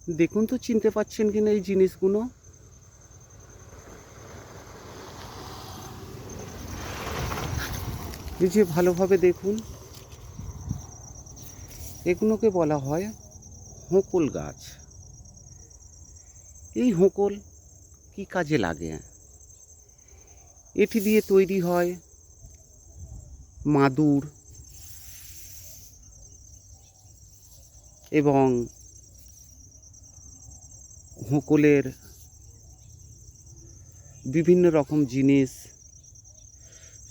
দেখুন তো চিনতে পারছেন কিনা এই জিনিসগুলো। এই যে ভালোভাবে দেখুন, এগুলোকে বলা হয় হোঁকল গাছ। এই হোঁকল কি কাজে লাগে? এটি দিয়ে তৈরি হয় মাদুর এবং হোঁকলের বিভিন্ন রকম জিনিস,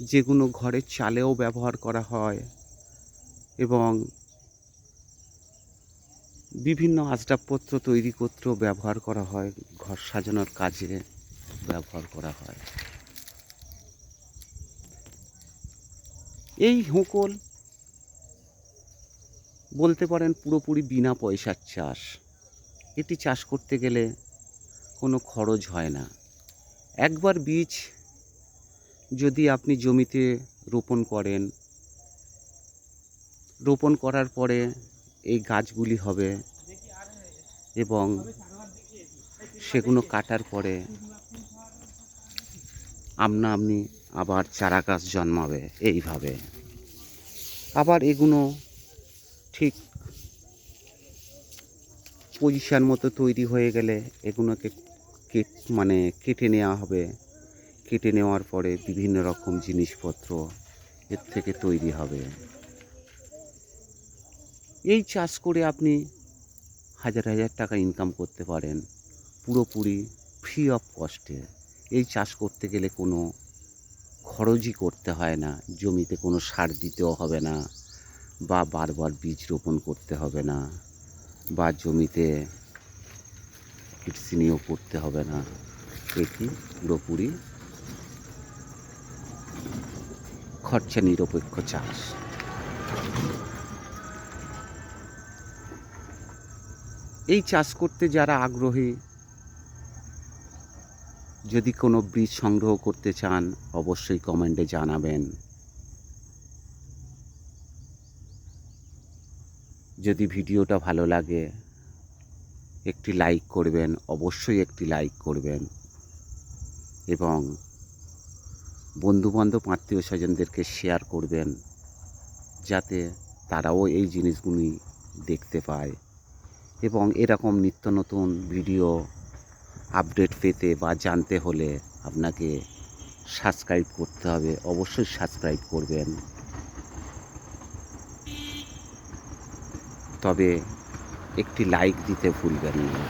যেগুলো ঘরের চালেও ব্যবহার করা হয় এবং বিভিন্ন আসবাবপত্র তৈরি করতেও ব্যবহার করা হয়, ঘর সাজানোর কাজে ব্যবহার করা হয়। এই হোঁকল বলতে পারেন পুরোপুরি বিনা পয়সার চাষ। এটি চাষ করতে গেলে কোনো খরচ হয় না। একবার বীজ যদি আপনি জমিতে রোপণ করেন, রোপণ করার পরে এই গাছগুলি হবে এবং সেগুলো কাটার পরে আপনি আবার চারা গাছ জন্মাবে। এইভাবে আবার এগুলো ঠিক পজিশন মতো তৈরি হয়ে গেলে এগুলোকে কেটে নেওয়া হবে। কেটে নেওয়ার পরে বিভিন্ন রকম জিনিসপত্র এর থেকে তৈরি হবে। এই চাষ করে আপনি হাজার হাজার টাকা ইনকাম করতে পারেন পুরোপুরি ফ্রি অফ কস্টে। এই চাষ করতে গেলে কোনো খরচই করতে হয় না, জমিতে কোনো সার দিতেও হবে না, বা বারবার বীজ রোপণ করতে হবে না, বা জমিতে কীটনাশক করতে হবে না। এটি পুরোপুরি খরচা নিরপেক্ষ চাষ। এই চাষ করতে যারা আগ্রহী, যদি কোনো বীজ সংগ্রহ করতে চান অবশ্যই কমেন্টে জানাবেন। যদি ভিডিওটা ভালো লাগে একটি লাইক করবেন, অবশ্যই একটি লাইক করবেন এবং বন্ধুবান্ধব আত্মীয় স্বজনদেরকে শেয়ার করবেন, যাতে তারাও এই জিনিসগুলি দেখতে পায় এবং এরকম নিত্য নতুন ভিডিও আপডেট পেতে বা জানতে হলে আপনাকে সাবস্ক্রাইব করতে হবে। অবশ্যই সাবস্ক্রাইব করবেন, তবে একটি লাইক দিতে ভুলবেন না।